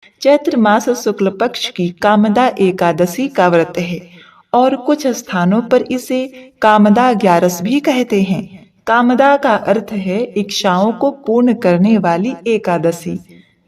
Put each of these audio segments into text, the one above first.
चैत्र मास शुक्ल पक्ष की कामदा एकादशी का व्रत है और कुछ स्थानों पर इसे कामदा ग्यारस भी कहते हैं। कामदा का अर्थ है इच्छाओं को पूर्ण करने वाली एकादशी।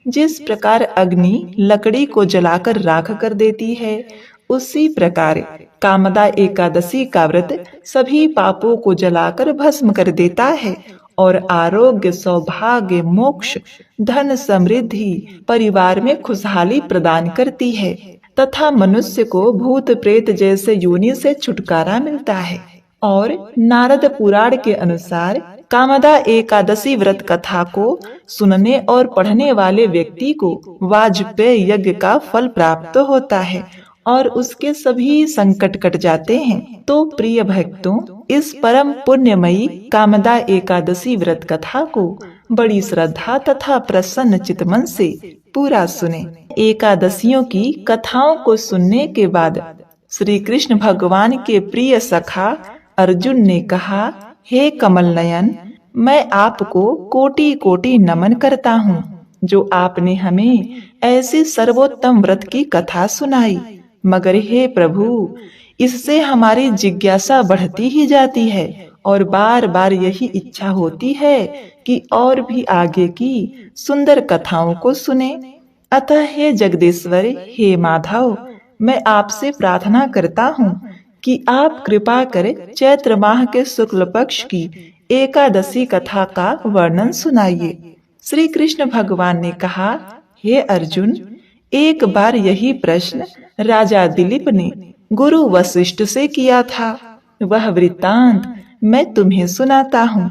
जिस प्रकार अग्नि लकड़ी को जलाकर राख कर देती है, उसी प्रकार कामदा एकादशी का व्रत सभी पापों को जलाकर भस्म कर देता है और आरोग्य, सौभाग्य, मोक्ष, धन, समृद्धि, परिवार में खुशहाली प्रदान करती है तथा मनुष्य को भूत प्रेत जैसे योनि से छुटकारा मिलता है। और नारद पुराण के अनुसार कामदा एकादशी व्रत कथा को सुनने और पढ़ने वाले व्यक्ति को वाजपेय यज्ञ का फल प्राप्त होता है और उसके सभी संकट कट जाते हैं। तो प्रिय भक्तों, इस परम पुण्यमयी कामदा एकादशी व्रत कथा को बड़ी श्रद्धा तथा प्रसन्न चित्तमन से पूरा सुने। एकादशियों की कथाओं को सुनने के बाद श्री कृष्ण भगवान के प्रिय सखा अर्जुन ने कहा, हे कमल नयन, मैं आपको कोटि कोटि नमन करता हूँ जो आपने हमें ऐसी सर्वोत्तम व्रत की कथा सुनाई। मगर हे प्रभु, इससे हमारी जिज्ञासा बढ़ती ही जाती है और बार बार यही इच्छा होती है कि और भी आगे की सुंदर कथाओं को सुने। अतः हे जगदीश्वर, हे माधव, मैं आपसे प्रार्थना करता हूँ कि आप कृपा कर चैत्र माह के शुक्ल पक्ष की एकादशी कथा का वर्णन सुनाइए। श्री कृष्ण भगवान ने कहा, हे अर्जुन, एक बार यही प्रश्न राजा दिलीप ने गुरु वशिष्ठ से किया था। वह वृत्तांत मैं तुम्हें सुनाता हूँ।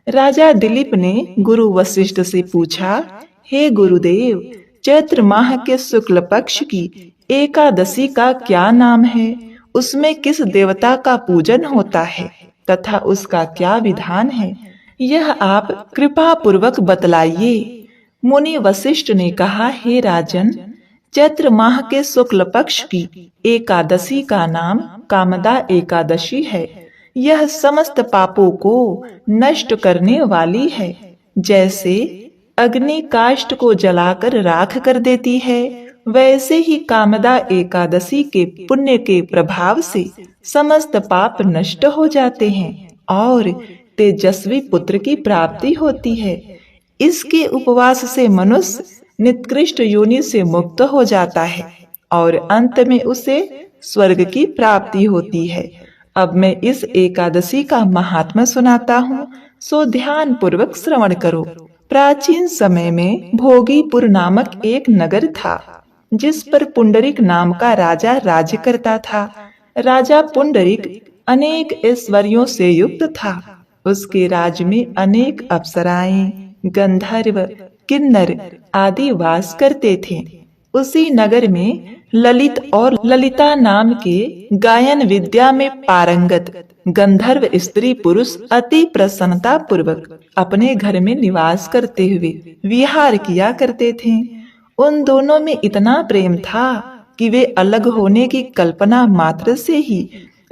राजा दिलीप ने गुरु वशिष्ठ से पूछा, हे गुरुदेव, चैत्र माह के शुक्ल पक्ष की एकादशी का क्या नाम है? उसमें किस देवता का पूजन होता है तथा उसका क्या विधान है? यह आप कृपा पूर्वक बतलाइए। मुनि वशिष्ठ ने कहा, हे राजन, चैत्र माह के शुक्ल पक्ष की एकादशी का नाम कामदा एकादशी है। यह समस्त पापों को नष्ट करने वाली है। जैसे अग्नि काष्ठ को जलाकर राख कर देती है, वैसे ही कामदा एकादशी के पुण्य के प्रभाव से समस्त पाप नष्ट हो जाते हैं और तेजस्वी पुत्र की प्राप्ति होती है। इसके उपवास से मनुष्य निकृष्ट योनि से मुक्त हो जाता है और अंत में उसे स्वर्ग की प्राप्ति होती है। अब मैं इस एकादशी का महात्मा सुनाता हूँ, सो ध्यान पूर्वक श्रवण करो। प्राचीन समय में भोगीपुर नामक एक नगर था, जिस पर पुंडरीक नाम का राजा राज्य करता था। राजा पुंडरीक अनेक ऐश्वर्यों से युक्त था। उसके राज्य में अनेक अप्सराएं, गंधर्व, किन्नर आदि वास करते थे। उसी नगर में ललित और ललिता नाम के गायन विद्या में पारंगत गंधर्व स्त्री पुरुष अति प्रसन्नता पूर्वक अपने घर में निवास करते हुए विहार किया करते थे। उन दोनों में इतना प्रेम था कि वे अलग होने की कल्पना मात्र से ही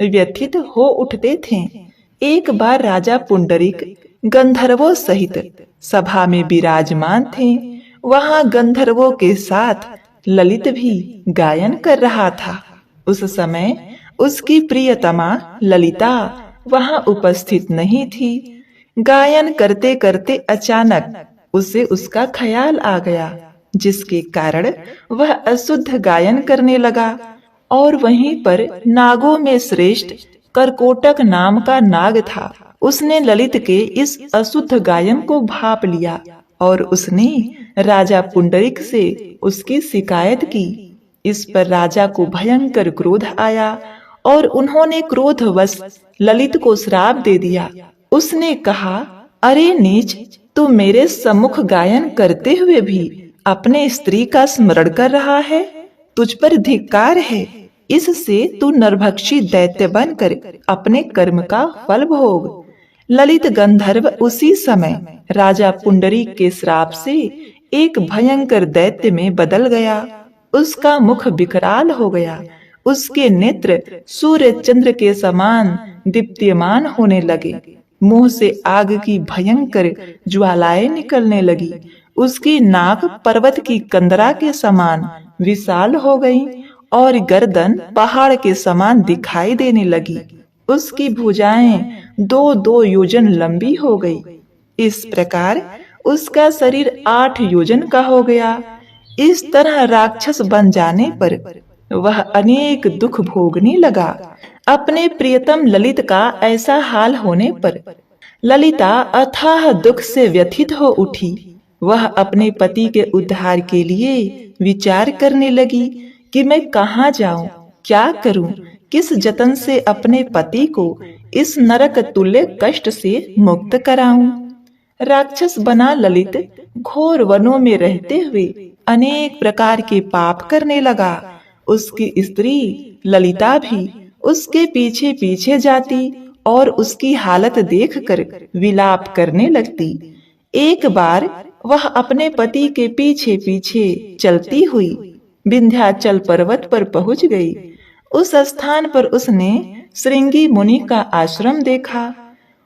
व्यथित हो उठते थे। एक बार राजा पुंडरीक गंधर्वों सहित सभा में विराजमान थे। वहां गंधर्वों के साथ ललित भी गायन कर रहा था। उस समय उसकी प्रियतमा ललिता वहां उपस्थित नहीं थी। गायन करते करते अचानक उसे उसका ख्याल आ गया, जिसके कारण वह अशुद्ध गायन करने लगा। और वहीं पर नागों में श्रेष्ठ करकोटक नाम का नाग था। उसने ललित के इस अशुद्ध गायन को भांप लिया और उसने राजा पुंडरीक से उसकी शिकायत की। इस पर राजा को भयंकर क्रोध आया और उन्होंने क्रोधवश ललित को श्राप दे दिया। उसने कहा, अरे नीच, तू मेरे सम्मुख गायन करते हुए भी अपने स्त्री का स्मरण कर रहा है। तुझ पर धिक्कार है। इससे तू नरभक्षी दैत्य बनकर अपने कर्म का फल भोग। ललित गंधर्व उसी समय राजा पुंडरीक के श्राप से एक भयंकर दैत्य में बदल गया। उसका मुख विकराल हो गया। उसके नेत्र सूर्य चंद्र के समान दीप्यमान होने लगे। मुंह से आग की भयंकर ज्वालाएं निकलने लगी। उसकी नाक पर्वत की कंदरा के समान विशाल हो गई और गर्दन पहाड़ के समान दिखाई देने लगी। उसकी भुजाएं 2-2 योजन लंबी हो गई। इस प्रकार उसका शरीर 8 योजन का हो गया। इस तरह राक्षस बन जाने पर वह अनेक दुख भोगने लगा। अपने प्रियतम ललित का ऐसा हाल होने पर ललिता अथाह दुख से व्यथित हो उठी। वह अपने पति के उद्धार के लिए विचार करने लगी कि मैं कहाँ जाऊं, क्या करूं, किस जतन से अपने पति को इस नरक तुल्य कष्ट से मुक्त कराऊं। राक्षस बना ललित घोर वनों में रहते हुए अनेक प्रकार के पाप करने लगा। उसकी स्त्री ललिता भी उसके पीछे पीछे जाती और उसकी हालत देखकर विलाप करने लगती। एक बार वह अपने पति के पीछे पीछे चलती हुई विंध्याचल पर्वत पर पहुंच गई। उस स्थान पर उसने श्रृंगी मुनि का आश्रम देखा।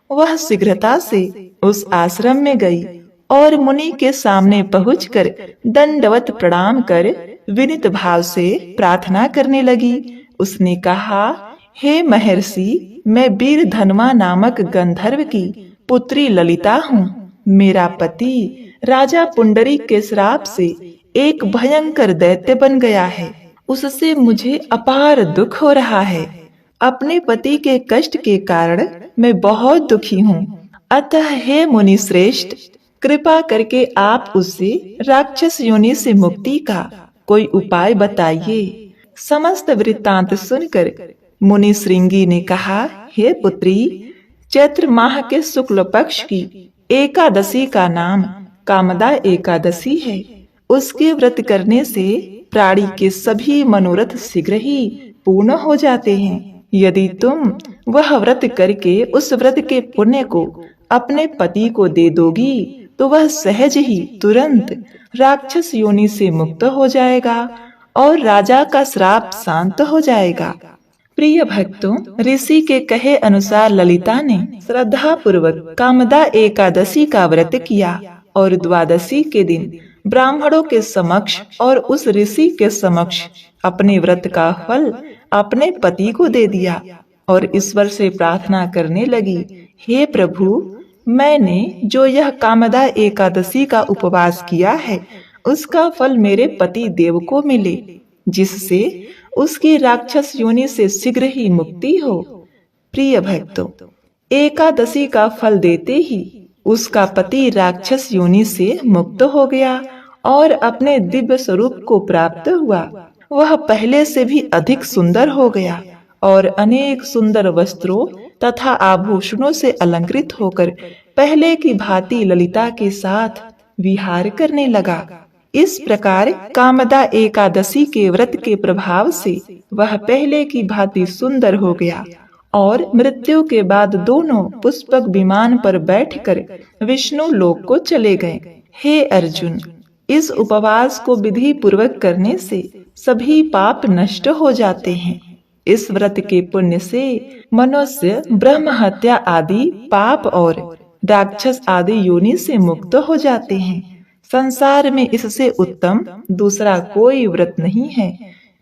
वह शीघ्रता से उस आश्रम में गई और मुनि के सामने पहुंचकर दंडवत प्रणाम कर विनीत भाव से प्रार्थना करने लगी। उसने कहा, हे महर्षि, मैं वीर धनमा नामक गंधर्व की पुत्री ललिता हूँ। मेरा पति राजा पुंडरीक के श्राप से एक भयंकर दैत्य बन गया है। उससे मुझे अपार दुख हो रहा है। अपने पति के कष्ट के कारण मैं बहुत दुखी हूँ। अतः हे मुनि श्रेष्ठ, कृपा करके आप उससे राक्षस योनि से मुक्ति का कोई उपाय बताइए। समस्त वृत्तांत सुनकर मुनि श्रृंगी ने कहा, हे पुत्री, चैत्र माह के शुक्ल पक्ष की एकादशी का नाम कामदा एकादशी है। उसके व्रत करने से प्राणी के सभी मनोरथ शीघ्र ही पूर्ण हो जाते हैं। यदि तुम वह व्रत करके उस व्रत के पुण्य को अपने पति को दे दोगी तो वह सहज ही तुरंत राक्षस योनि से मुक्त हो जाएगा और राजा का श्राप शांत हो जाएगा। प्रिय भक्तों, ऋषि के कहे अनुसार ललिता ने श्रद्धा पूर्वक कामदा एकादशी का व्रत किया और द्वादशी के दिन ब्राह्मणों के समक्ष और उस ऋषि के समक्ष अपने व्रत का फल अपने पति को दे दिया और ईश्वर से प्रार्थना करने लगी, हे प्रभु, मैंने जो यह कामदा एकादशी का उपवास किया है उसका फल मेरे पति देव को मिले, जिससे उसकी राक्षस योनि से शीघ्र ही मुक्ति हो। प्रिय भक्तों, एकादशी का फल देते ही उसका पति राक्षस योनि से मुक्त हो गया और अपने दिव्य स्वरूप को प्राप्त हुआ। वह पहले से भी अधिक सुंदर हो गया और अनेक सुंदर वस्त्रों तथा आभूषणों से अलंकृत होकर पहले की भांति ललिता के साथ विहार करने लगा। इस प्रकार कामदा एकादशी के व्रत के प्रभाव से वह पहले की भांति सुंदर हो गया और मृत्यु के बाद दोनों पुष्पक विमान पर बैठकर विष्णु लोक को चले गए। हे अर्जुन, इस उपवास को विधि पूर्वक करने से सभी पाप नष्ट हो जाते हैं। इस व्रत के पुण्य से मनुष्य ब्रह्म हत्या आदि पाप और राक्षस आदि योनि से मुक्त हो जाते हैं। संसार में इससे उत्तम दूसरा कोई व्रत नहीं है।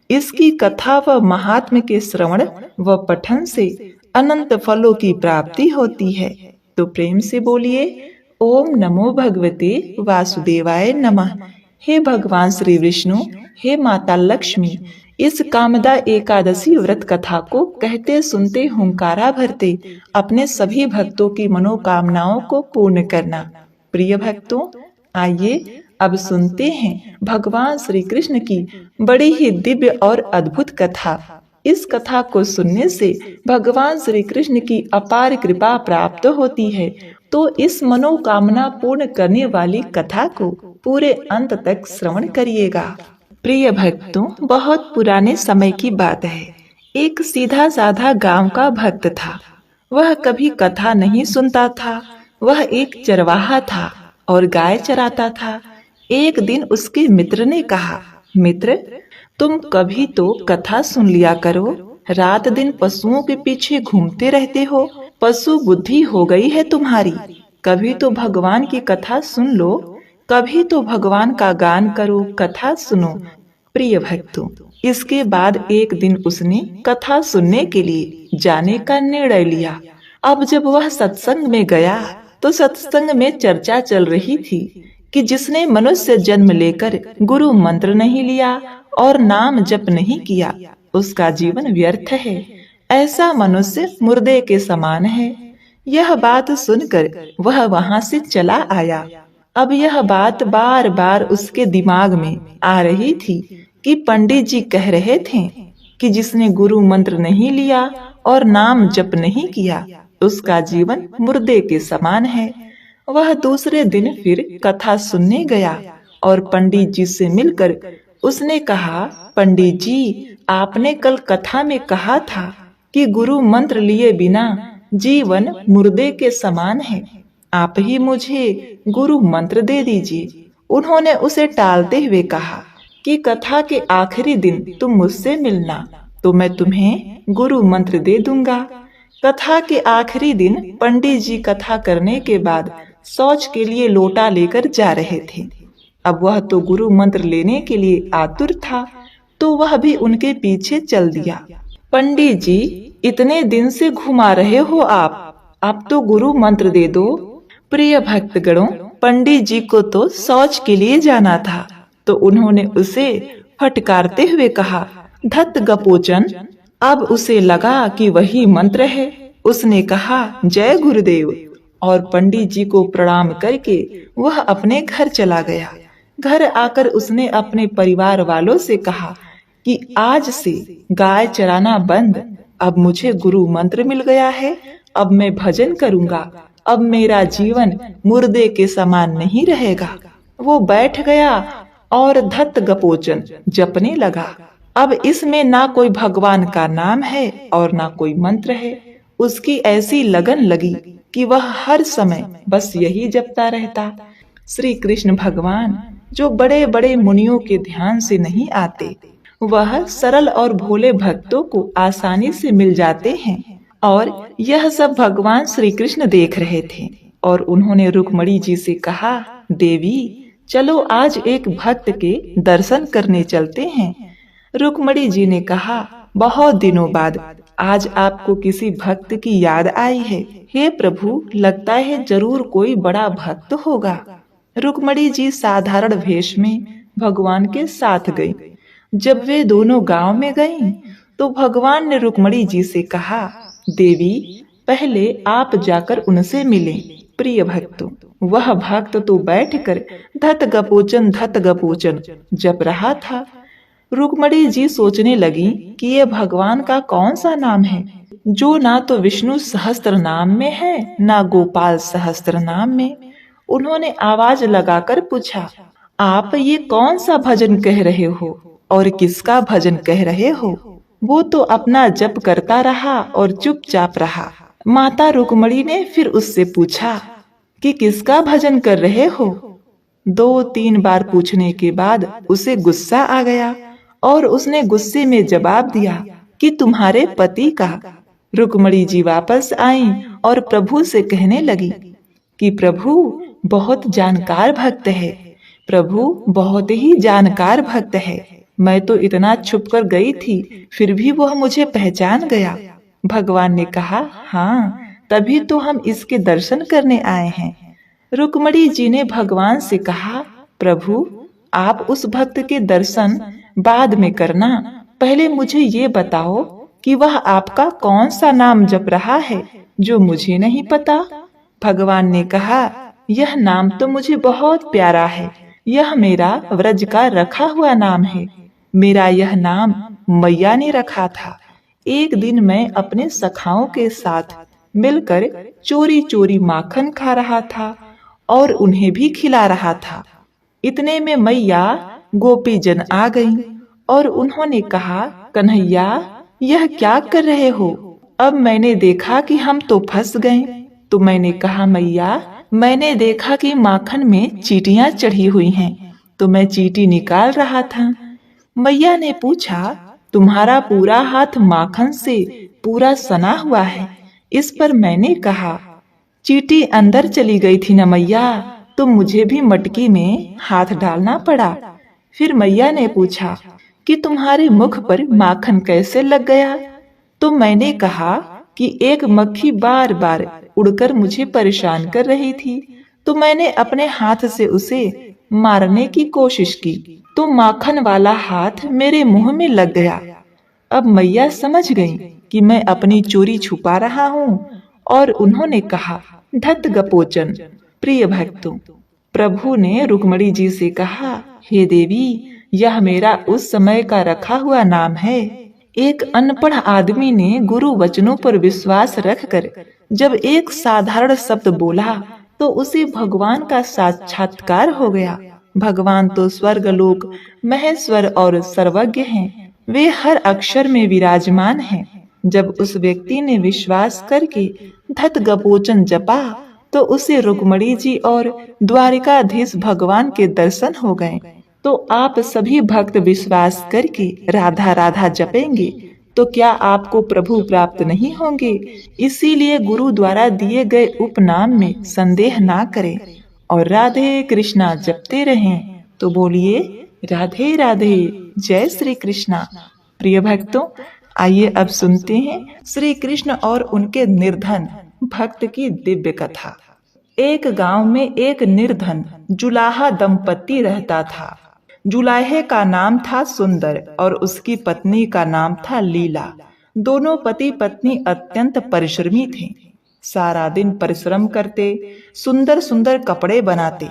इसकी कथा व महात्म्य के श्रवण व पठन से अनंत फलों की प्राप्ति होती है। तो प्रेम से बोलिए, ओम नमो भगवते वासुदेवाय नमः। हे भगवान श्री विष्णु, हे माता लक्ष्मी, इस कामदा एकादशी व्रत कथा को कहते सुनते हुंकारा भरते अपने सभी भक्तों की मनोकामनाओं को पूर्ण करना। प्रिय भक्तों, आइए अब सुनते हैं भगवान श्री कृष्ण की बड़ी ही दिव्य और अद्भुत कथा। इस कथा को सुनने से भगवान श्री कृष्ण की अपार कृपा प्राप्त होती है। तो इस मनोकामना पूर्ण करने वाली कथा को पूरे अंत तक श्रवण करिएगा। प्रिय भक्तों, बहुत पुराने समय की बात है। एक सीधा साधा गांव का भक्त था। वह कभी कथा नहीं सुनता था। वह एक चरवाहा था और गाय चराता था। एक दिन उसके मित्र ने कहा, मित्र, तुम कभी तो कथा सुन लिया करो। रात दिन पशुओं के पीछे घूमते रहते हो। पशु बुद्धि हो गई है तुम्हारी। कभी तो भगवान की कथा सुन लो। कभी तो भगवान का गान करो, कथा सुनो प्रिय भक्तों। इसके बाद एक दिन उसने कथा सुनने के लिए जाने का निर्णय लिया। अब जब वह सत्संग में गया तो सत्संग में चर्चा चल रही थी कि जिसने मनुष्य जन्म लेकर गुरु मंत्र नहीं लिया और नाम जप नहीं किया, उसका जीवन व्यर्थ है। ऐसा मनुष्य मुर्दे के समान है। यह बात सुनकर वह वहां से चला आया। अब यह बात बार बार उसके दिमाग में आ रही थी कि पंडित जी कह रहे थे कि जिसने गुरु मंत्र नहीं लिया और नाम जप नहीं किया, उसका जीवन मुर्दे के समान है। वह दूसरे दिन फिर कथा सुनने गया और पंडित जी से मिलकर उसने कहा, पंडित जी, आपने कल कथा में कहा था कि गुरु मंत्र लिए बिना जीवन मुर्दे के समान है। आप ही मुझे गुरु मंत्र दे दीजिए। उन्होंने उसे टालते हुए कहा कि कथा के आखिरी दिन तुम मुझसे मिलना तो मैं तुम्हें गुरु मंत्र दे दूंगा। कथा के आखिरी दिन पंडित जी कथा करने के बाद शौच के लिए लोटा लेकर जा रहे थे। अब वह तो गुरु मंत्र लेने के लिए आतुर था, तो वह भी उनके पीछे चल दिया। पंडित जी, इतने दिन से घुमा रहे हो आप तो गुरु मंत्र दे दो। प्रिय भक्तगणों, पंडित जी को तो शौच के लिए जाना था, तो उन्होंने उसे फटकारते हुए कहा, धत गपोचन। अब उसे लगा कि वही मंत्र है। उसने कहा, जय गुरुदेव, और पंडित जी को प्रणाम करके वह अपने घर चला गया। घर आकर उसने अपने परिवार वालों से कहा कि आज से गाय चराना बंद। अब मुझे गुरु मंत्र मिल गया है, अब मैं भजन करूंगा। अब मेरा जीवन मुर्दे के समान नहीं रहेगा। वो बैठ गया और धत गपोचन जपने लगा। अब इसमें ना कोई भगवान का नाम है और ना कोई मंत्र है। उसकी ऐसी लगन लगी कि वह हर समय बस यही जपता रहता। श्री कृष्ण भगवान जो बड़े बड़े मुनियों के ध्यान से नहीं आते, वह सरल और भोले भक्तों को आसानी से मिल जाते हैं। और यह सब भगवान श्री कृष्ण देख रहे थे और उन्होंने रुक्मणी जी से कहा, देवी, चलो आज एक भक्त के दर्शन करने चलते हैं। रुक्मणी जी ने कहा, बहुत दिनों बाद आज आपको किसी भक्त की याद आई है। हे प्रभु, लगता है जरूर कोई बड़ा भक्त होगा। रुक्मणी जी साधारण वेश में भगवान के साथ गई। जब वे दोनों गांव में गईं, तो भगवान ने रुक्मणी जी से कहा, देवी, पहले आप जाकर उनसे मिलें। प्रिय भक्तों, वह भक्त तो बैठकर धत गपोचन जप रहा था। रुक्मणी जी सोचने लगी कि ये भगवान का कौन सा नाम है जो ना तो विष्णु सहस्त्र नाम में है ना गोपाल सहस्त्र नाम में। उन्होंने आवाज लगाकर पूछा, आप ये कौन सा भजन कह रहे हो और किसका भजन कह रहे हो? वो तो अपना जप करता रहा और चुपचाप रहा। माता रुक्मणी ने फिर उससे पूछा कि किसका भजन कर रहे हो? 2-3 बार पूछने के बाद उसे गुस्सा आ गया और उसने गुस्से में जवाब दिया कि तुम्हारे पति का। रुक्मणी जी वापस आईं और प्रभु से कहने लगी कि प्रभु बहुत जानकार भक्त है, प्रभु बहुत ही जानकार भक्त है। मैं तो इतना छुप कर गई थी, फिर भी वह मुझे पहचान गया। भगवान ने कहा, हाँ, तभी तो हम इसके दर्शन करने आए हैं। रुक्मणी जी ने भगवान से कहा, प्रभु, आप उस भक्त के दर्शन बाद में करना, पहले मुझे ये बताओ कि वह आपका कौन सा नाम जप रहा है जो मुझे नहीं पता। भगवान ने कहा, यह नाम तो मुझे बहुत प्यारा है, यह मेरा व्रज का रखा हुआ नाम है। मेरा यह नाम मैया ने रखा था। एक दिन मैं अपने सखाओं के साथ मिलकर चोरी चोरी माखन खा रहा था और उन्हें भी खिला रहा था। इतने में मैया गोपीजन आ गईं और उन्होंने कहा, कन्हैया, यह क्या कर रहे हो? अब मैंने देखा कि हम तो फंस गए। तो मैंने कहा, मैया, मैंने देखा कि माखन में चींटियां चढ़ी हुई हैं, तो मैं चींटी निकाल रहा था। मैया ने पूछा, तुम्हारा पूरा हाथ माखन से पूरा सना हुआ है। इस पर मैंने कहा, चींटी अंदर चली गई थी न मैया, तो मुझे भी मटकी में हाथ डालना पड़ा। फिर मैया ने पूछा कि तुम्हारे मुख पर माखन कैसे लग गया? तो मैंने कहा कि एक मक्खी बार बार उड़कर मुझे परेशान कर रही थी, तो मैंने अपने हाथ से उसे मारने की कोशिश की, तो माखन वाला हाथ मेरे मुंह में लग गया। अब मैया समझ गई कि मैं अपनी चोरी छुपा रहा हूँ, और उन्होंने कहा, धत गपोचन। प्रिय भक्तों, प्रभु ने रुक्मणी जी से कहा, हे देवी, यह मेरा उस समय का रखा हुआ नाम है। एक अनपढ़ आदमी ने गुरु वचनों पर विश्वास रखकर जब एक साधारण शब्द बोला तो उसे भगवान का साक्षात्कार हो गया। भगवान तो स्वर्गलोक महेश्वर और सर्वज्ञ हैं। वे हर अक्षर में विराजमान हैं। जब उस व्यक्ति ने विश्वास करके धत गपोचन जपा तो उसे रुक्मणी जी और द्वारिकाधीश भगवान के दर्शन हो गए। तो आप सभी भक्त विश्वास करके राधा राधा जपेंगे तो क्या आपको प्रभु प्राप्त नहीं होंगे? इसीलिए गुरु द्वारा दिए गए उपनाम में संदेह ना करें और राधे कृष्णा जपते रहें। तो बोलिए राधे राधे, जय श्री कृष्णा। प्रिय भक्तों, आइए अब सुनते हैं श्री कृष्ण और उनके निर्धन भक्त की दिव्य कथा। एक गांव में एक निर्धन जुलाहा दंपति रहता था। जुलाहे का नाम था सुंदर और उसकी पत्नी का नाम था लीला। दोनों पति पत्नी अत्यंत परिश्रमी थे। सारा दिन परिश्रम करते, सुंदर सुंदर कपड़े बनाते,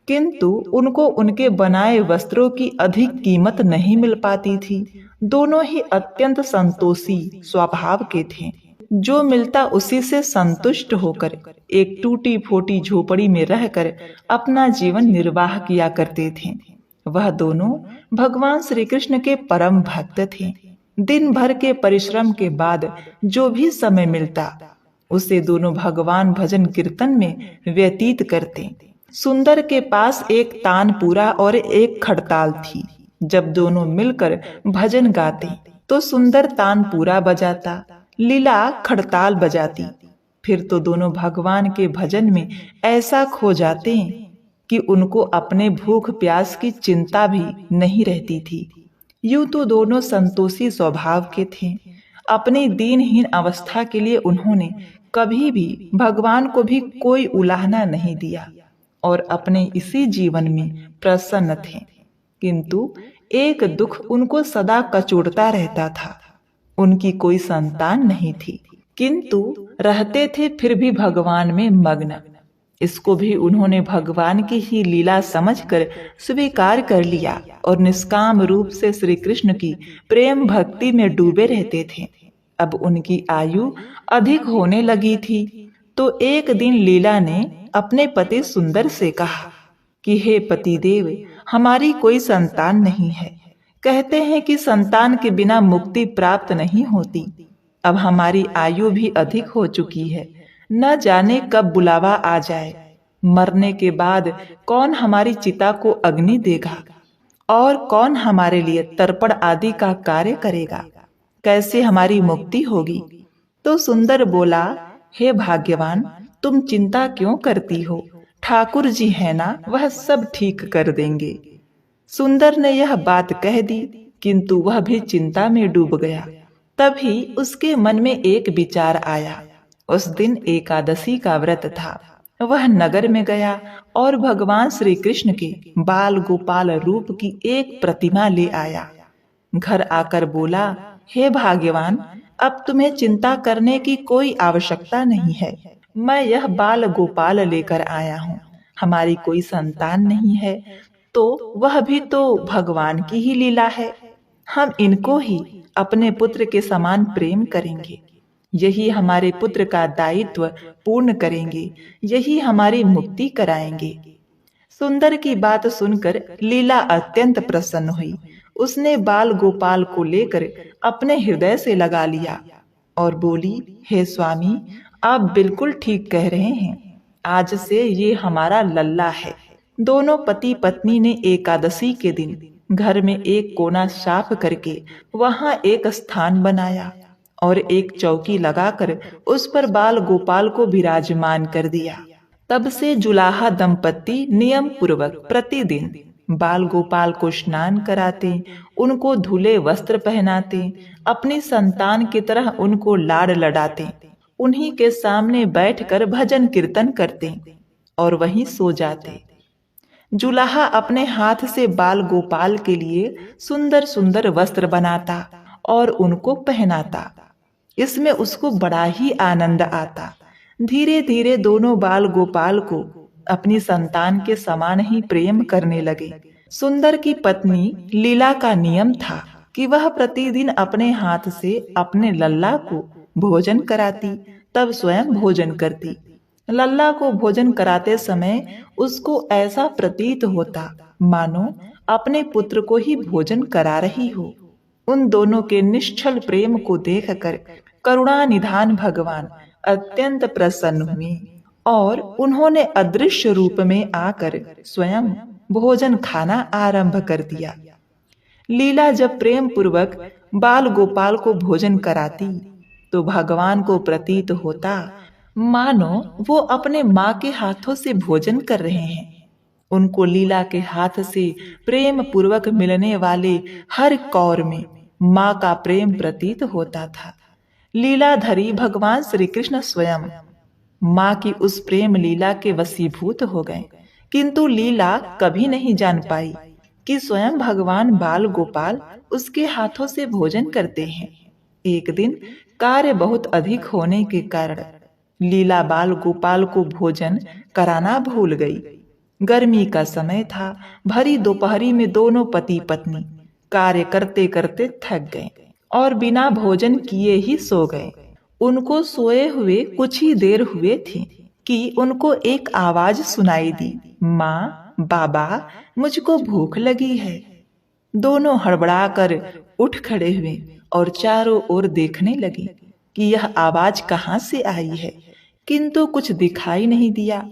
किंतु उनको उनके बनाए वस्त्रों की अधिक कीमत नहीं मिल पाती थी। दोनों ही अत्यंत संतोषी स्वभाव के थे। जो मिलता उसी से संतुष्ट होकर एक टूटी फूटी झोपड़ी में रहकर अपना जीवन निर्वाह किया करते थे। वह दोनों भगवान श्री कृष्ण के परम भक्त थे। दिन भर के परिश्रम के बाद जो भी समय मिलता उसे दोनों भगवान भजन कीर्तन में व्यतीत करते। सुंदर के पास एक तानपूरा और एक खड़ताल थी। जब दोनों मिलकर भजन गाते तो सुंदर तानपूरा बजाता, लीला खड़ताल बजाती। फिर तो दोनों भगवान के भजन में ऐसा खो जाते कि उनको अपने भूख प्यास की चिंता भी नहीं रहती थी। यूं तो दोनों संतोषी स्वभाव के थे। अपनी दीनहीन अवस्था के लिए उन्होंने कभी भी भगवान को भी कोई उलाहना नहीं दिया और अपने इसी जीवन में प्रसन्न थे। किंतु एक दुख उनको सदा कचोटता रहता था। उनकी कोई संतान नहीं थी, किंतु रहते थे फिर भी भगवान में मग्न। इसको भी उन्होंने भगवान की ही लीला समझकर स्वीकार कर लिया और निष्काम रूप से श्री कृष्ण की प्रेम भक्ति में डूबे रहते थे। अब उनकी आयु अधिक होने लगी थी, तो एक दिन लीला ने अपने पति सुंदर से कहा कि हे पतिदेव, हमारी कोई संतान नहीं है। कहते हैं कि संतान के बिना मुक्ति प्राप्त नहीं होती। अब हमारी आयु भी अधिक हो चुकी है, न जाने कब बुलावा आ जाए। मरने के बाद कौन हमारी चिता को अग्नि देगा और कौन हमारे लिए तर्पण आदि का कार्य करेगा? कैसे हमारी मुक्ति होगी? तो सुंदर बोला, हे भाग्यवान, तुम चिंता क्यों करती हो? ठाकुर जी है ना, वह सब ठीक कर देंगे। सुंदर ने यह बात कह दी, किंतु वह भी चिंता में डूब गया। तभी उसके मन में एक विचार आया। उस दिन एकादशी का व्रत था। वह नगर में गया और भगवान श्री कृष्ण के बाल गोपाल रूप की एक प्रतिमा ले आया। घर आकर बोला, हे भाग्यवान, अब तुम्हें चिंता करने की कोई आवश्यकता नहीं है। मैं यह बाल गोपाल लेकर आया हूँ। हमारी कोई संतान नहीं है, तो वह भी तो भगवान की ही लीला है। हम इनको ही अपने पुत्र के समान प्रेम करेंगे। यही हमारे पुत्र का दायित्व पूर्ण करेंगे, यही हमारी मुक्ति कराएंगे। सुंदर की बात सुनकर लीला अत्यंत प्रसन्न हुई। उसने बाल गोपाल को लेकर अपने हृदय से लगा लिया और बोली, हे स्वामी, आप बिल्कुल ठीक कह रहे हैं। आज से ये हमारा लल्ला है। दोनों पति पत्नी ने एकादशी के दिन घर में एक कोना साफ करके वहां एक स्थान बनाया और एक चौकी लगाकर उस पर बाल गोपाल को विराजमान कर दिया। तब से जुलाहा दंपति नियम पूर्वक प्रतिदिन बाल गोपाल को स्नान कराते, उनको धुले वस्त्र पहनाते, अपनी संतान की तरह उनको लाड़ लडाते, उन्हीं के सामने बैठकर भजन कीर्तन करते और वहीं सो जाते। जुलाहा अपने हाथ से बाल गोपाल के लिए सुंदर सुंदर वस्त्र बनाता और उनको पहनाता। इसमें उसको बड़ा ही आनंद आता। धीरे धीरे दोनों बाल गोपाल को अपनी संतान के समान ही प्रेम करने लगे। सुंदर की पत्नी लीला का नियम था कि वह प्रतिदिन अपने हाथ से अपने लल्ला को भोजन कराती, तब स्वयं भोजन करती। लल्ला को भोजन कराते समय उसको ऐसा प्रतीत होता मानो अपने पुत्र को ही भोजन करा रही हो। उन दोनों के निश्चल प्रेम को देखकर करुणा निधान भगवान अत्यंत प्रसन्न हुए और उन्होंने अदृश्य रूप में आकर स्वयं भोजन खाना आरंभ कर दिया। लीला जब प्रेम पूर्वक बाल गोपाल को भोजन कराती तो भगवान को प्रतीत होता मानो वो अपने माँ के हाथों से भोजन कर रहे हैं। उनको लीला के हाथ से प्रेम पूर्वक मिलने वाले हर कौर में माँ का प्रेम प्रतीत होता था। लीलाधरी भगवान श्री कृष्ण स्वयं माँ की उस प्रेम लीला के वशीभूत हो गए, किंतु लीला कभी नहीं जान पाई कि स्वयं भगवान बाल गोपाल उसके हाथों से भोजन करते हैं। एक दिन कार्य बहुत अधिक होने के कारण लीला बाल गोपाल को भोजन कराना भूल गई। गर्मी का समय था। भरी दोपहरी में दोनों पति पत्नी कार्य करते करते थक गए और बिना भोजन किए ही सो गए। उनको सोए हुए कुछ ही देर हुए थे कि उनको एक आवाज सुनाई दी, माँ बाबा मुझको भूख लगी है। दोनों हड़बड़ाकर उठ खड़े हुए और चारों ओर देखने लगे कि यह आवाज कहाँ से आई है, किंतु कुछ दिखाई नहीं दिया।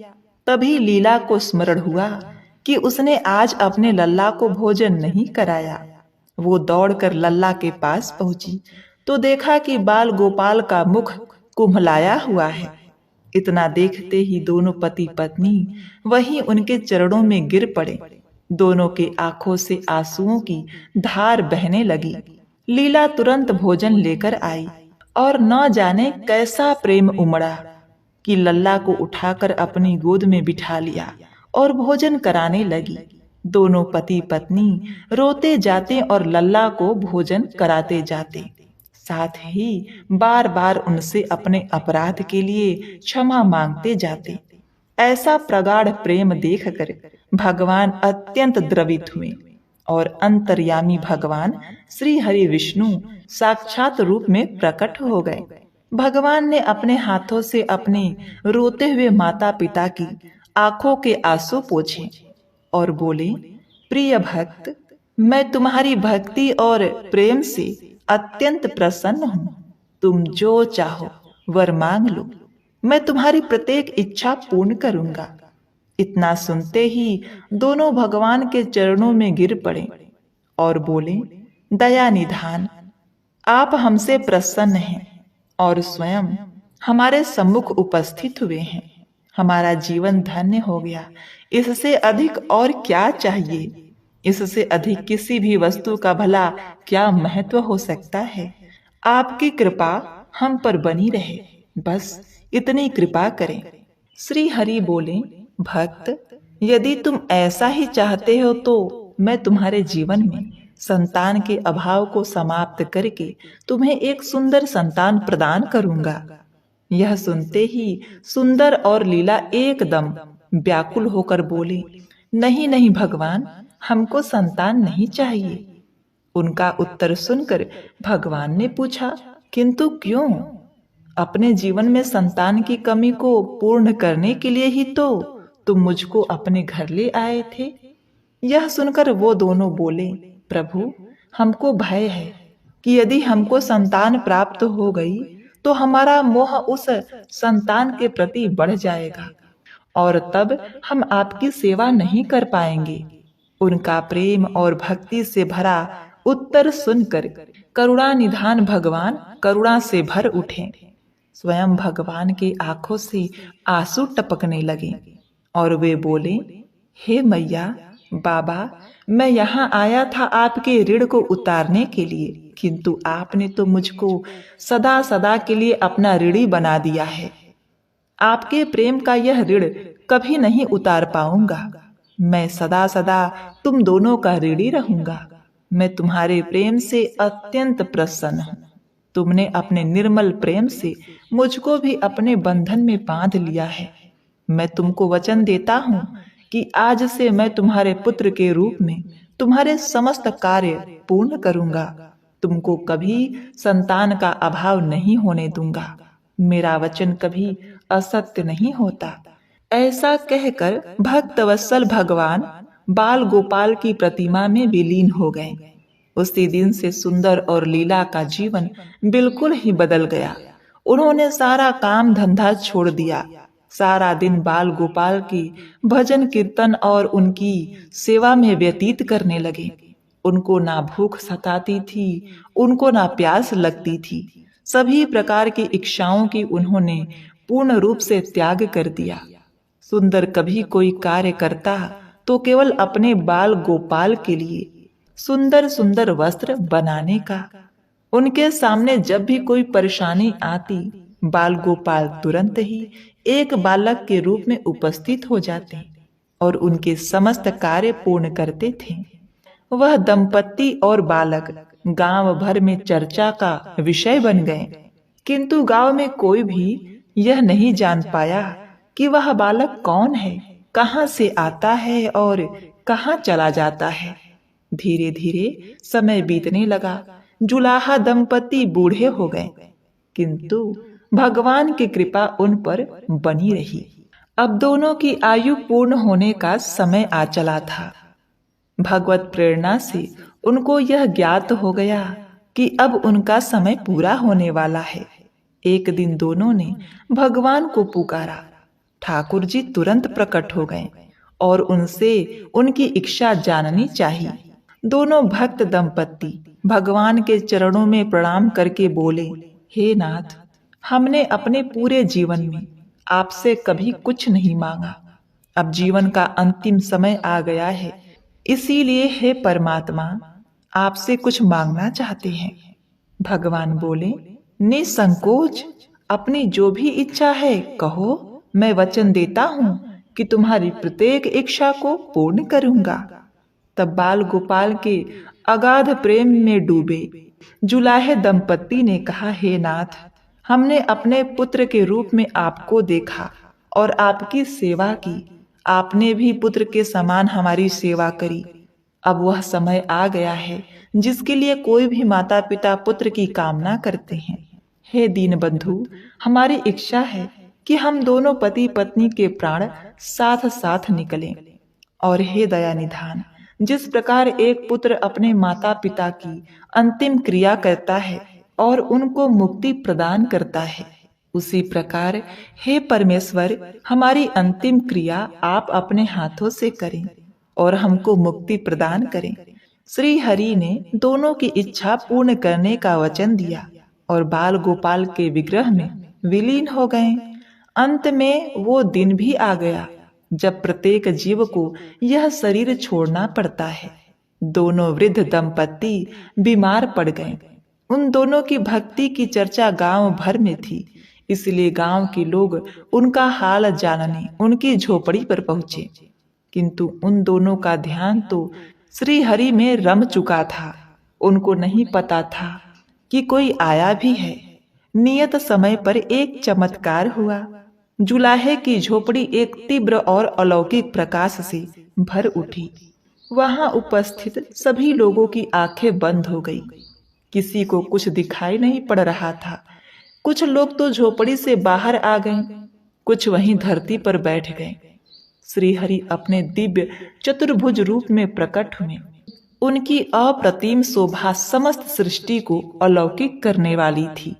तभी लीला को स्मरण हुआ कि उसने आज अपने लल्ला को भोजन नहीं कराया। वो दौड़कर लल्ला के पास पहुंची तो देखा कि बाल गोपाल का मुख कुम्हलाया हुआ है। इतना देखते ही दोनों पति पत्नी वहीं उनके चरणों में गिर पड़े। दोनों के आंखों से आंसुओं की धार बहने लगी। लीला तुरंत भोजन लेकर आई और न जाने कैसा प्रेम उमड़ा कि लल्ला को उठाकर अपनी गोद में बिठा लिया और भोजन कराने लगी। दोनों पति पत्नी रोते जाते और लल्ला को भोजन कराते जाते, साथ ही बार बार उनसे अपने अपराध के लिए क्षमा मांगते जाते। ऐसा प्रगाढ़ प्रेम देखकर भगवान अत्यंत द्रवित हुए और अंतर्यामी भगवान श्री हरि विष्णु साक्षात रूप में प्रकट हो गए। भगवान ने अपने हाथों से अपने रोते हुए माता पिता की आंखों के आंसू पोंछे और बोले, प्रिय भक्त, मैं तुम्हारी भक्ति और प्रेम से अत्यंत प्रसन्न हूँ। तुम जो चाहो वर मांग लो, मैं तुम्हारी प्रत्येक इच्छा पूर्ण करूंगा। इतना सुनते ही दोनों भगवान के चरणों में गिर पड़े और बोले, दया निधान, आप हमसे प्रसन्न हैं और स्वयं हमारे सम्मुख उपस्थित हुए हैं। हमारा जीवन धन्य हो गया। इससे अधिक और क्या चाहिए? इससे अधिक किसी भी वस्तु का भला क्या महत्व हो सकता है? आपकी कृपा हम पर बनी रहे, बस इतनी कृपा करें। श्री हरि बोले, भक्त, यदि तुम ऐसा ही चाहते हो तो मैं तुम्हारे जीवन में संतान के अभाव को समाप्त करके तुम्हें एक सुंदर संतान प्रदान करूंगा। यह सुनते ही सुंदर और लीला एकदम व्याकुल होकर बोले, नहीं नहीं भगवान, हमको संतान नहीं चाहिए। उनका उत्तर सुनकर भगवान ने पूछा, किंतु क्यों? अपने जीवन में संतान की कमी को पूर्ण करने के लिए ही तो तुम मुझको अपने घर ले आए थे। यह सुनकर वो दोनों बोले, प्रभु, हमको भय है कि यदि हमको संतान प्राप्त हो गई तो हमारा मोह उस संतान के प्रति बढ़ जाएगा और तब हम आपकी सेवा नहीं कर पाएंगे। उनका प्रेम और भक्ति से भरा उत्तर सुनकर करुणा निधान भगवान करुणा से भर उठे स्वयं भगवान की आंखों से आंसू टपकने लगे और वे बोले, हे मैया, बाबा, मैं यहाँ आया था आपके ऋण को उतारने के लिए, किंतु आपने तो मुझको सदा सदा के लिए अपना ऋणी बना दिया है। आपके प्रेम का यह ऋण कभी नहीं उतार पाऊंगा। मैं सदा सदा तुम दोनों का ऋणी रहूंगा। मैं तुम्हारे प्रेम से अत्यंत प्रसन्न हूँ। तुमने अपने निर्मल प्रेम से मुझको भी अपने बंधन में बांध लिया है। मैं तुमको वचन देता हूँ कि आज से मैं तुम्हारे पुत्र के रूप में तुम्हारे समस्त कार्य पूर्ण करूंगा। तुमको कभी संतान का अभाव नहीं होने दूंगा। मेरा वचन कभी असत्य नहीं होता। ऐसा कहकर भक्तवत्सल भगवान बाल गोपाल की प्रतिमा में विलीन हो गए। उसी दिन से सुंदर और लीला का जीवन बिल्कुल ही बदल गया। उन्होंने सारा काम धंधा छोड़ दिया। सारा दिन बाल गोपाल की भजन कीर्तन और उनकी सेवा में व्यतीत करने लगे। उनको ना भूख सताती थी, उनको ना प्यास लगती थी। सभी प्रकार की इच्छाओं की उन्होंने पूर्ण रूप से त्याग कर दिया। सुंदर कभी कोई कार्य करता तो केवल अपने बाल गोपाल के लिए सुंदर सुंदर वस्त्र बनाने का। उनके सामने जब भी कोई परेशानी आती, बाल गोपाल तुरंत ही एक बालक के रूप में उपस्थित हो जाते और उनके समस्त कार्य पूर्ण करते थे। वह दंपत्ति और बालक गांव भर में चर्चा का विषय बन गए, किंतु गांव में कोई भी यह नहीं जान पाया कि वह बालक कौन है, कहां से आता है और कहां चला जाता है। धीरे धीरे समय बीतने लगा। जुलाहा दंपति बूढ़े हो गए, किंतु भगवान की कृपा उन पर बनी रही। अब दोनों की आयु पूर्ण होने का समय आ चला था। भगवत प्रेरणा से उनको यह ज्ञात हो गया कि अब उनका समय पूरा होने वाला है। एक दिन दोनों ने भगवान को पुकारा। ठाकुर जी तुरंत प्रकट हो गए और उनसे उनकी इच्छा जाननी चाहिए। दोनों भक्त दंपत्ति भगवान के चरणों में प्रणाम करके बोले, हे नाथ, हमने अपने पूरे जीवन में आपसे कभी कुछ नहीं मांगा। अब जीवन का अंतिम समय आ गया है, इसीलिए हे परमात्मा, आपसे कुछ मांगना चाहते हैं। भगवान बोले, निसंकोच अपनी जो भी इच्छा है कहो। मैं वचन देता हूँ कि तुम्हारी प्रत्येक इच्छा को पूर्ण करूंगा। तब बाल गोपाल के अगाध प्रेम में डूबे जुलाहे दंपत्ति ने कहा, हे नाथ, हमने अपने पुत्र के रूप में आपको देखा और आपकी सेवा की। आपने भी पुत्र के समान हमारी सेवा करी। अब वह समय आ गया है जिसके लिए कोई भी माता पिता पुत्र की कामना करते हैं। हे दीन बंधु, हमारी इच्छा है कि हम दोनों पति पत्नी के प्राण साथ साथ निकलें। और हे दया निधान, जिस प्रकार एक पुत्र अपने माता पिता की अंतिम क्रिया करता है और उनको मुक्ति प्रदान करता है, उसी प्रकार हे परमेश्वर, हमारी अंतिम क्रिया आप अपने हाथों से करें और हमको मुक्ति प्रदान करें। श्री हरि ने दोनों की इच्छा पूर्ण करने का वचन दिया और बाल गोपाल के विग्रह में विलीन हो गए। अंत में वो दिन भी आ गया जब प्रत्येक जीव को यह शरीर छोड़ना पड़ता है। दोनों वृद्ध दंपत्ति बीमार पड़ गए। उन दोनों की भक्ति की चर्चा गांव भर में थी, इसलिए गांव के लोग उनका हाल जानने उनकी झोपड़ी पर पहुंचे। किंतु उन दोनों का ध्यान तो श्री हरि में रम चुका था। उनको नहीं पता था कि कोई आया भी है। नियत समय पर एक चमत्कार हुआ। जुलाहे की झोपड़ी एक तीव्र और अलौकिक प्रकाश से भर उठी। वहां उपस्थित सभी लोगों की आंखें बंद हो गई। किसी को कुछ दिखाई नहीं पड़ रहा था। कुछ लोग तो झोपड़ी से बाहर आ गए, कुछ वहीं धरती पर बैठ गए। श्री हरि अपने दिव्य चतुर्भुज रूप में प्रकट हुए। उनकी अप्रतिम शोभा समस्त सृष्टि को अलौकिक करने वाली थी।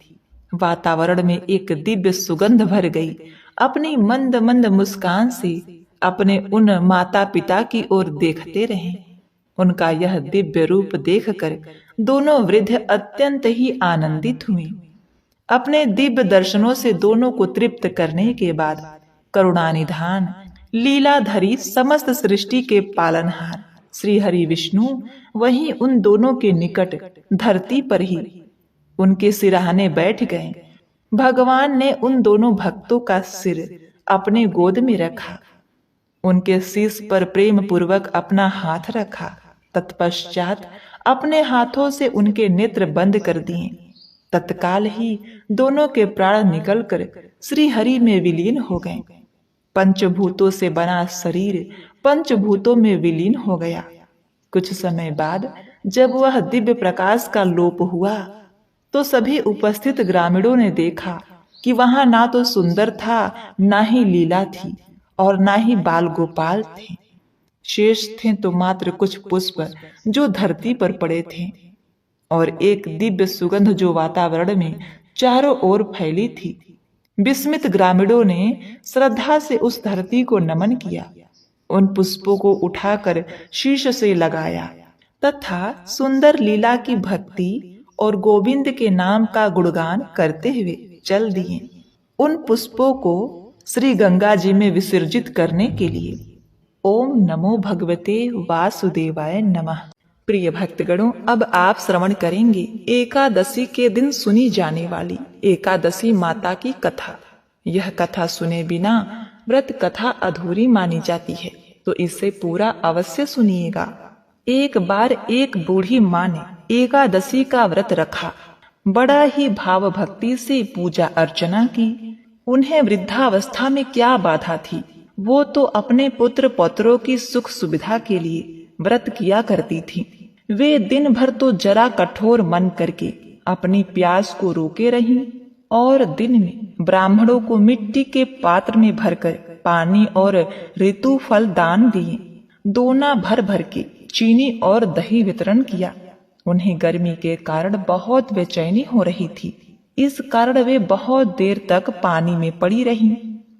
वातावरण में एक दिव्य सुगंध भर गई। अपनी मंद मंद मुस्कान से अपने उन माता पिता की ओर देखते रहे। उनका यह दिव्य रूप देखकर दोनों वृद्ध अत्यंत ही आनंदित हुए। अपने दिव्य दर्शनों से दोनों को तृप्त करने के बाद करुणानिधान लीलाधरी समस्त सृष्टि के पालनहार श्री हरि विष्णु वहीं उन दोनों के निकट धरती पर ही उनके सिरहाने बैठ गए। भगवान ने उन दोनों भक्तों का सिर अपने गोद में रखा, उनके शीश पर प्रेम पूर्वक अपना हाथ रखा। तत्पश्चात अपने हाथों से उनके नेत्र बंद कर दिए। तत्काल ही दोनों के प्राण निकलकर श्री हरि में विलीन हो गए। पंचभूतों से बना शरीर पंचभूतों में विलीन हो गया। कुछ समय बाद जब वह दिव्य प्रकाश का लोप हुआ तो सभी उपस्थित ग्रामीणों ने देखा कि वहां ना तो सुंदर था, ना ही लीला थी और ना ही बाल गोपाल थे। शेष थे तो मात्र कुछ पुष्प जो धरती पर पड़े थे और एक दिव्य सुगंध जो वातावरण में चारों ओर फैली थी। विस्मित ग्रामीणों ने श्रद्धा से उस धरती को नमन किया, उन पुष्पों को उठाकर शीश से लगाया तथा सुंदर लीला की भक्ति और गोविंद के नाम का गुणगान करते हुए चल दिए। उन पुष्पों को श्री गंगा जी में विसर्जित करने के लिए। ओम नमो भगवते वासुदेवाय नमः। प्रिय भक्तगणों, अब आप श्रवण करेंगे एकादशी के दिन सुनी जाने वाली एकादशी माता की कथा। यह कथा सुने बिना व्रत कथा अधूरी मानी जाती है, तो इसे पूरा अवश्य सुनिएगा। एक बार एक बूढ़ी माँ ने एकादशी का व्रत रखा। बड़ा ही भाव भक्ति से पूजा अर्चना की। उन्हें वृद्धावस्था में क्या बाधा थी, वो तो अपने पुत्र पौत्रों की सुख सुविधा के लिए व्रत किया करती थी। वे दिन भर तो जरा कठोर मन करके अपनी प्यास को रोके रहीं और दिन में ब्राह्मणों को मिट्टी के पात्र में भरकर पानी और ऋतु फल दान दिए। दोना भर भर के चीनी और दही वितरण किया। उन्हें गर्मी के कारण बहुत बेचैनी हो रही थी। इस कारण वे बहुत देर तक पानी में पड़ी रहीं,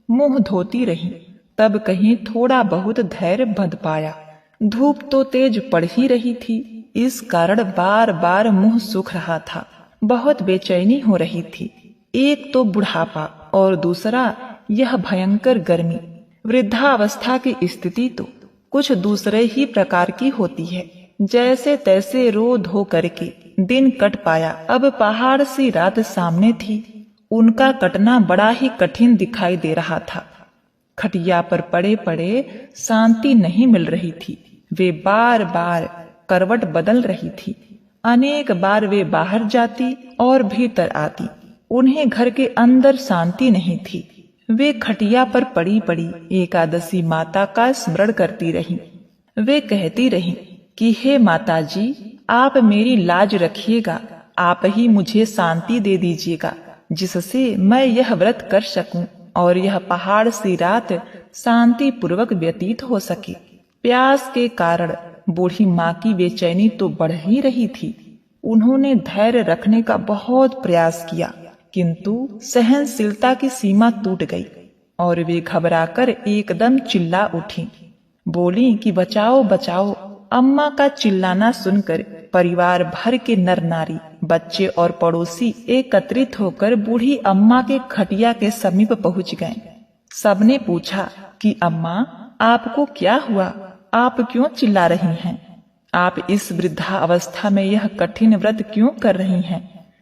मुंह धोती रहीं। तब कहीं थोड़ा बहुत धैर्य बंध पाया। धूप तो तेज पड़ ही रही थी, इस कारण बार बार मुंह सूख रहा था। बहुत बेचैनी हो रही थी। एक तो बुढ़ापा और दूसरा यह भयंकर गर्मी। वृद्धावस्था की स्थिति तो कुछ दूसरे ही प्रकार की होती है। जैसे तैसे रो धो करके दिन कट पाया। अब पहाड़ सी रात सामने थी। उनका कटना बड़ा ही कठिन दिखाई दे रहा था। खटिया पर पड़े पड़े शांति नहीं मिल रही थी। वे बार बार करवट बदल रही थी। अनेक बार वे बाहर जाती और भीतर आती। उन्हें घर के अंदर शांति नहीं थी। वे खटिया पर पड़ी पड़ी एकादशी माता का स्मरण करती रहीं। वे कहती रहीं कि हे माता जी, आप मेरी लाज रखिएगा, आप ही मुझे शांति दे दीजिएगा, जिससे मैं यह व्रत कर सकूं और यह पहाड़ सी रात शांति पूर्वक व्यतीत हो सके। प्यास के कारण बूढ़ी माँ की बेचैनी तो बढ़ ही रही थी। उन्होंने धैर्य रखने का बहुत प्रयास किया, किंतु सहनशीलता की सीमा टूट गई और वे घबराकर एकदम चिल्ला उठी। बोली कि बचाओ बचाओ। अम्मा का चिल्लाना सुनकर परिवार भर के नर नारी, बच्चे और पड़ोसी एकत्रित होकर बूढ़ी अम्मा के खटिया के समीप पहुंच गए। सबने पूछा कि अम्मा, आपको क्या हुआ? आप क्यों चिल्ला रही हैं? आप इस वृद्धा अवस्था में यह कठिन व्रत क्यों कर रही हैं?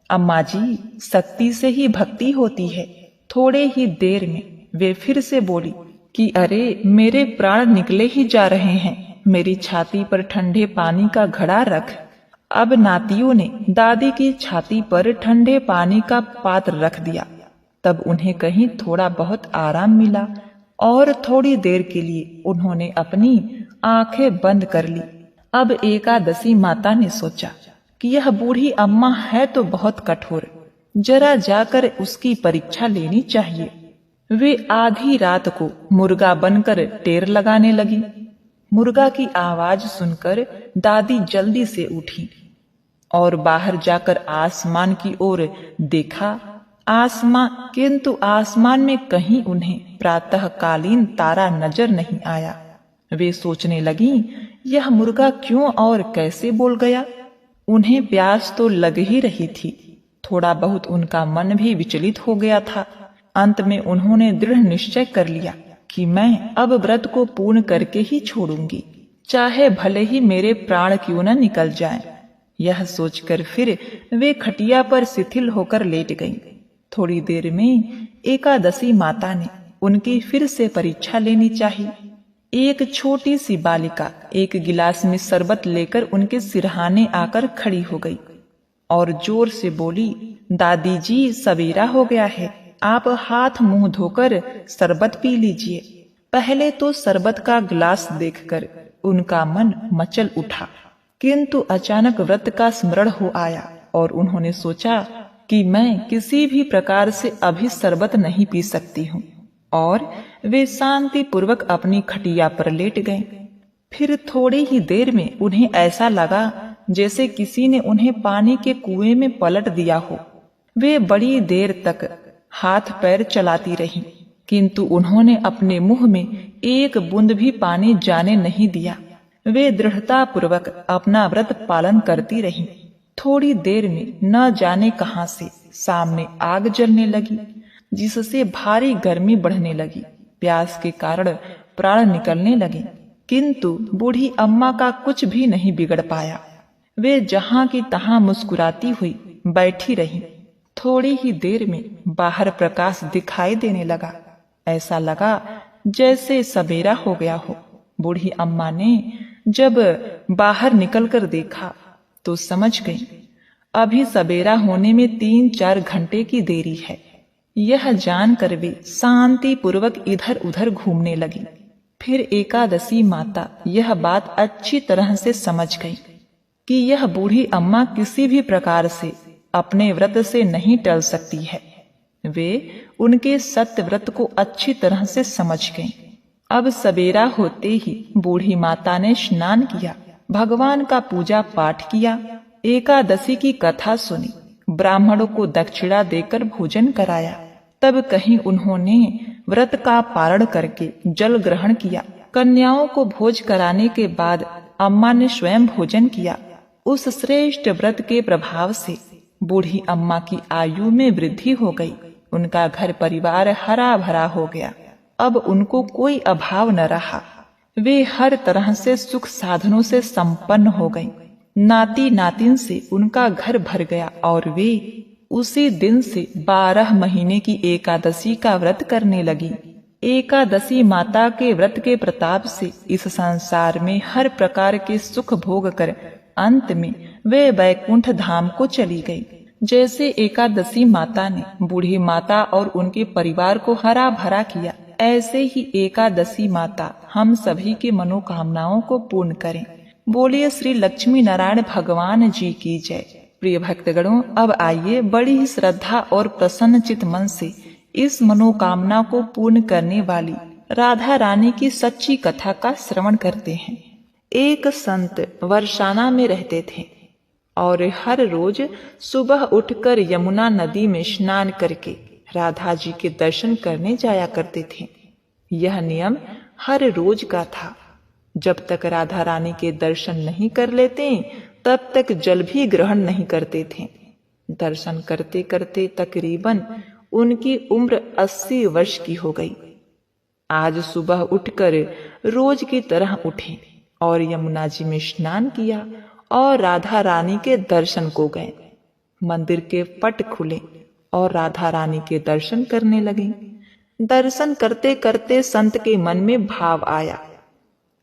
अम्मा जी, शक्ति से ही भक्ति होती है। थोड़े ही देर में वे फिर से बोली कि अरे, मेरे प्राण निकले ही जा रहे हैं, मेरी छाती पर ठंडे पानी का घड़ा रख। अब नातियों ने दादी की छाती पर ठंडे पानी का पात्र रख दिया। तब उन्हें कहीं थोड़ा बहुत आराम मिला और थोड़ी देर के लिए उन्होंने अपनी आंखें बंद कर ली। अब एकादशी माता ने सोचा कि यह बूढ़ी अम्मा है तो बहुत कठोर, जरा जाकर उसकी परीक्षा लेनी चाहिए। वे आधी रात को मुर्गा बनकर टेर लगाने लगी। मुर्गा की आवाज सुनकर दादी जल्दी से उठी और बाहर जाकर आसमान की ओर देखा। किंतु आसमान में कहीं उन्हें प्रातःकालीन तारा नजर नहीं आया। वे सोचने लगी, यह मुर्गा क्यों और कैसे बोल गया? उन्हें प्यास तो लग ही रही थी। थोड़ा बहुत उनका मन भी विचलित हो गया था। अंत में उन्होंने दृढ़ निश्चय कर लिया कि मैं अब व्रत को पूर्ण करके ही छोड़ूंगी, चाहे भले ही मेरे प्राण क्यों न निकल जाएं। यह सोचकर फिर वे खटिया पर शिथिल होकर लेट गईं। थोड़ी देर में एकादशी माता ने उनकी फिर से परीक्षा लेनी चाहिए। एक छोटी सी बालिका एक गिलास में शरबत लेकर उनके सिरहाने आकर खड़ी हो गई और जोर से बोली, दादी जी, सवेरा हो गया है, आप हाथ मुंह धोकर शरबत पी लीजिए। पहले तो शरबत का गिलास देखकर उनका मन मचल उठा, किंतु अचानक व्रत का स्मरण हो आया और उन्होंने सोचा कि मैं किसी भी प्रकार से अभी शरबत नहीं पी सकती हूँ, और वे शांति पूर्वक अपनी खटिया पर लेट गए। फिर थोड़ी ही देर में उन्हें ऐसा लगा जैसे किसी ने उन्हें पानी के कुएं में पलट दिया हो। वे बड़ी देर तक हाथ पैर चलाती रहीं, किंतु उन्होंने अपने मुंह में एक बूंद भी पानी जाने नहीं दिया। वे दृढ़ता पूर्वक अपना व्रत पालन करती रहीं। थोड़ी देर में न जाने कहां से सामने आग जलने लगी, जिससे भारी गर्मी बढ़ने लगी। प्यास के कारण प्राण निकलने लगे, किंतु बूढ़ी अम्मा का कुछ भी नहीं बिगड़ पाया। वे जहां की तहां मुस्कुराती हुई बैठी रहीं। थोड़ी ही देर में बाहर प्रकाश दिखाई देने लगा। ऐसा लगा जैसे सवेरा हो गया हो। बूढ़ी अम्मा ने जब बाहर निकलकर देखा तो समझ गई अभी सवेरा होने में 3-4 घंटे की देरी है। यह जानकर वे शांति पूर्वक इधर उधर घूमने लगी। फिर एकादशी माता यह बात अच्छी तरह से समझ गई कि यह बूढ़ी अम्मा किसी भी प्रकार से अपने व्रत से नहीं टल सकती है। वे उनके सत्य व्रत को अच्छी तरह से समझ गईं। अब सवेरा होते ही बूढ़ी माता ने स्नान किया, भगवान का पूजा पाठ किया, एकादशी की कथा सुनी, ब्राह्मणों को दक्षिणा देकर भोजन कराया। तब कहीं उन्होंने व्रत का पारण करके जल ग्रहण किया। कन्याओं को भोज कराने के बाद अम्मा ने स्वयं भोजन किया। उस श्रेष्ठ व्रत के प्रभाव से बूढ़ी अम्मा की आयु में वृद्धि हो गई। उनका घर परिवार हरा भरा हो गया। अब उनको कोई अभाव न रहा। वे हर तरह से सुख साधनों से संपन्न हो गईं। नाती नातिन से उनका घर भर गया और वे उसी दिन से 12 महीने की एकादशी का व्रत करने लगी। एकादशी माता के व्रत के प्रताप से इस संसार में हर प्रकार के सुख भोग कर अंत में वे वैकुंठ धाम को चली गई। जैसे एकादशी माता ने बूढ़ी माता और उनके परिवार को हरा भरा किया, ऐसे ही एकादशी माता हम सभी के मनोकामनाओं को पूर्ण करें। बोलिए श्री लक्ष्मी नारायण भगवान जी की जय। प्रिय भक्तगणों, अब आइए बड़ी ही श्रद्धा और प्रसन्न चित मन से इस मनोकामना को पूर्ण करने वाली राधा रानी की सच्ची कथा का श्रवण करते हैं। एक संत वर्षाना में रहते थे और हर रोज सुबह उठकर यमुना नदी में स्नान करके राधा जी के दर्शन करने जाया करते थे। यह नियम हर रोज का था। जब तक राधा रानी के दर्शन नहीं कर लेते तब तक जल भी ग्रहण नहीं करते थे। दर्शन करते करते तकरीबन उनकी उम्र 80 वर्ष की हो गई। आज सुबह उठकर रोज की तरह उठे और यमुना जी में स्नान किया और राधा रानी के दर्शन को गए। मंदिर के पट खुले और राधा रानी के दर्शन करने लगे। दर्शन करते करते संत के मन में भाव आया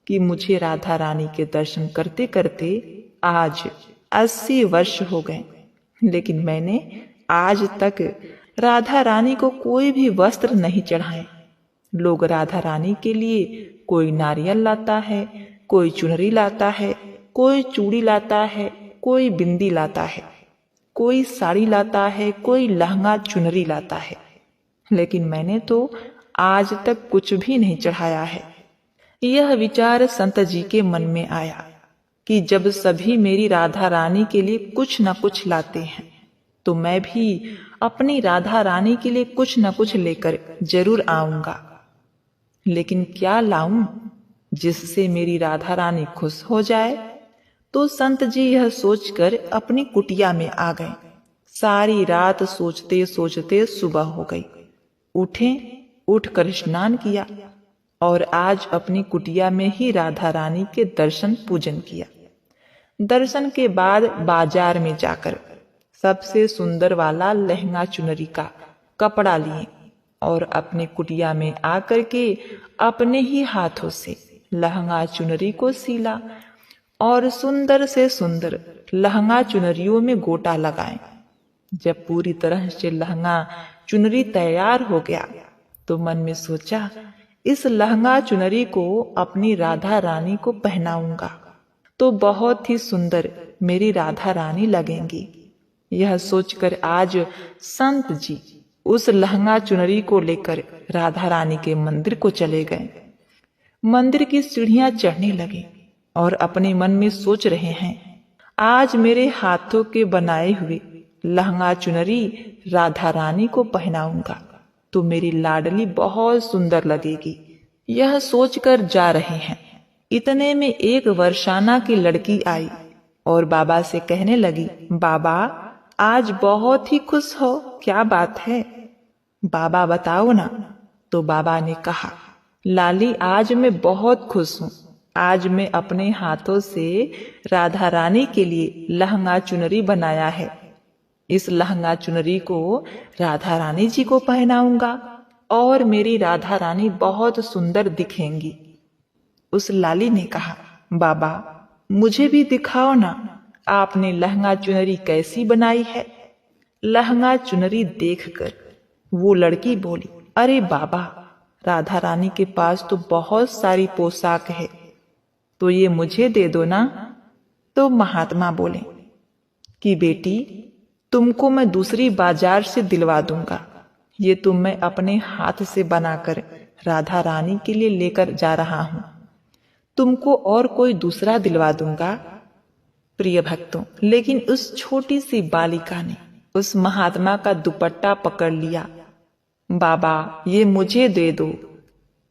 कि मुझे राधा रानी के दर्शन करते करते आज 80 वर्ष हो गए, लेकिन मैंने आज तक राधा रानी को कोई भी वस्त्र नहीं चढ़ाए। लोग राधा रानी के लिए कोई नारियल लाता है, कोई चुनरी लाता है, कोई चूड़ी लाता है, कोई बिंदी लाता है, कोई साड़ी लाता है, कोई लहंगा चुनरी लाता है, लेकिन मैंने तो आज तक कुछ भी नहीं चढ़ाया है। यह विचार संत जी के मन में आया कि जब सभी मेरी राधा रानी के लिए कुछ न कुछ लाते हैं तो मैं भी अपनी राधा रानी के लिए कुछ न कुछ लेकर जरूर आऊंगा। लेकिन क्या लाऊं जिससे मेरी राधा रानी खुश हो जाए? तो संत जी यह सोचकर अपनी कुटिया में आ गए। सारी रात सोचते सोचते सुबह हो गई। उठकर स्नान किया और आज अपनी कुटिया में ही राधा रानी के दर्शन पूजन किया। दर्शन के बाद बाजार में जाकर सबसे सुंदर वाला लहंगा चुनरी का कपड़ा लिए और अपने कुटिया में आकर के अपने ही हाथों से लहंगा चुनरी को सीला और सुंदर से सुंदर लहंगा चुनरियों में गोटा लगाए। जब पूरी तरह से लहंगा चुनरी तैयार हो गया तो मन में सोचा, इस लहंगा चुनरी को अपनी राधा रानी को पहनाऊंगा तो बहुत ही सुंदर मेरी राधा रानी लगेंगी। यह सोचकर आज संत जी उस लहंगा चुनरी को लेकर राधा रानी के मंदिर को चले गए। मंदिर की सीढ़ियां चढ़ने लगे और अपने मन में सोच रहे हैं, आज मेरे हाथों के बनाए हुए लहंगा चुनरी राधा रानी को पहनाऊंगा तो मेरी लाडली बहुत सुंदर लगेगी। यह सोचकर जा रहे हैं, इतने में एक वर्षाना की लड़की आई और बाबा से कहने लगी, बाबा आज बहुत ही खुश हो, क्या बात है? बाबा बताओ ना। तो बाबा ने कहा, लाली आज मैं बहुत खुश हूँ। आज मैं अपने हाथों से राधा रानी के लिए लहंगा चुनरी बनाया है। इस लहंगा चुनरी को राधा रानी जी को पहनाऊंगा और मेरी राधा रानी बहुत सुंदर दिखेंगी। उस लाली ने कहा, बाबा मुझे भी दिखाओ ना, आपने लहंगा चुनरी कैसी बनाई है? लहंगा चुनरी देखकर वो लड़की बोली, अरे बाबा राधा रानी के पास तो बहुत सारी पोशाक है, तो ये मुझे दे दो ना। तो महात्मा बोले कि बेटी तुमको मैं दूसरी बाजार से दिलवा दूंगा, ये तो मैं अपने हाथ से बनाकर राधा रानी के लिए लेकर जा रहा हूं, तुमको और कोई दूसरा दिलवा दूंगा। प्रिय भक्तों, लेकिन उस छोटी सी बालिका ने उस महात्मा का दुपट्टा पकड़ लिया, बाबा ये मुझे दे दो।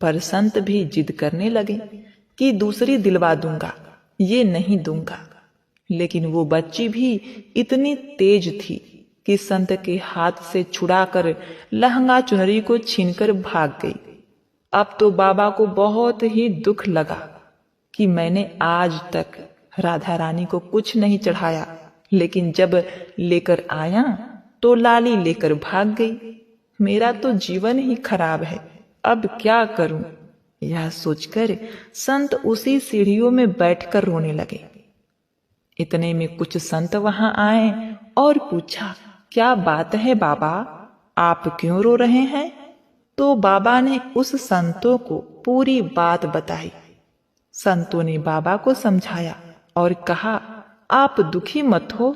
पर संत भी जिद करने लगे कि दूसरी दिलवा दूंगा, ये नहीं दूंगा। लेकिन वो बच्ची भी इतनी तेज थी कि संत के हाथ से छुड़ाकर लहंगा चुनरी को छीनकर भाग गई। अब तो बाबा को बहुत ही दुख लगा कि मैंने आज तक राधा रानी को कुछ नहीं चढ़ाया, लेकिन जब लेकर आया तो लाली लेकर भाग गई। मेरा तो जीवन ही खराब है, अब क्या करूं? यह सोचकर संत उसी सीढ़ियों में बैठकर रोने लगे। इतने में कुछ संत वहां आए और पूछा, क्या बात है बाबा, आप क्यों रो रहे हैं? तो बाबा ने उस संतों को पूरी बात बताई। संतों ने बाबा को समझाया और कहा, आप दुखी मत हो,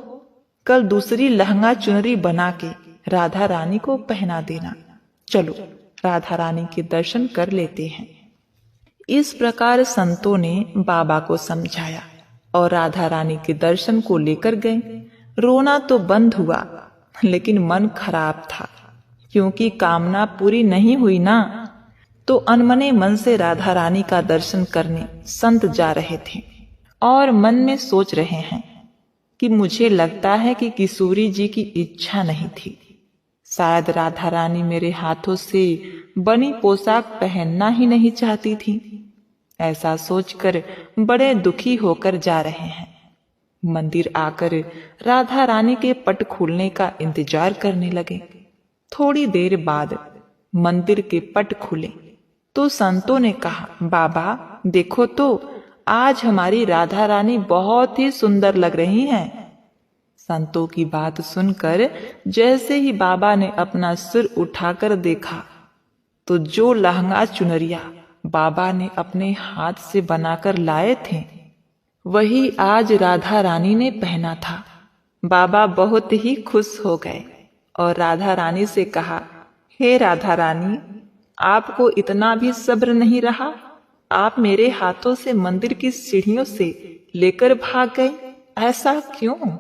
कल दूसरी लहंगा चुनरी बना के राधा रानी को पहना देना। चलो राधा रानी के दर्शन कर लेते हैं। इस प्रकार संतों ने बाबा को समझाया और राधा रानी के दर्शन को लेकर गए। रोना तो बंद हुआ, लेकिन मन खराब था, क्योंकि कामना पूरी नहीं हुई ना। तो अनमने मन से राधा रानी का दर्शन करने संत जा रहे थे और मन में सोच रहे हैं कि मुझे लगता है कि किशोरी जी की इच्छा नहीं थी, शायद राधा रानी मेरे हाथों से बनी पोशाक पहनना ही नहीं चाहती थी। ऐसा सोचकर बड़े दुखी होकर जा रहे हैं। मंदिर आकर राधा रानी के पट खुलने का इंतजार करने लगे। थोड़ी देर बाद मंदिर के पट खुले तो संतों ने कहा, बाबा देखो तो आज हमारी राधा रानी बहुत ही सुंदर लग रही हैं। संतों की बात सुनकर जैसे ही बाबा ने अपना सिर उठाकर देखा तो जो लहंगा चुनरिया बाबा ने अपने हाथ से बनाकर लाए थे वही आज राधा रानी ने पहना था। बाबा बहुत ही खुश हो गए और राधा रानी से कहा, हे राधा रानी, आपको इतना भी सब्र नहीं रहा? आप मेरे हाथों से मंदिर की सीढ़ियों से लेकर भाग गए, ऐसा क्यों?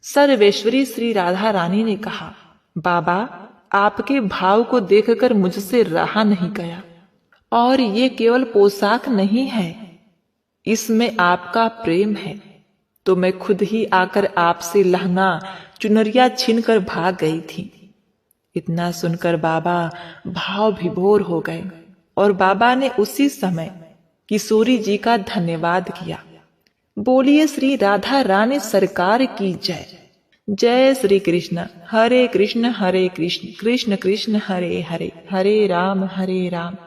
सर्वेश्वरी श्री राधा रानी ने कहा, बाबा आपके भाव को देखकर मुझसे रहा नहीं गया, और ये केवल पोशाक नहीं है, इसमें आपका प्रेम है, तो मैं खुद ही आकर आपसे लहंगा चुनरिया छीनकर भाग गई थी। इतना सुनकर बाबा भाव विभोर हो गए और बाबा ने उसी समय किशोरी जी का धन्यवाद किया। बोलिए श्री राधा रानी सरकार की जय। जय श्री कृष्ण। हरे कृष्ण कृष्ण कृष्ण हरे हरे, हरे राम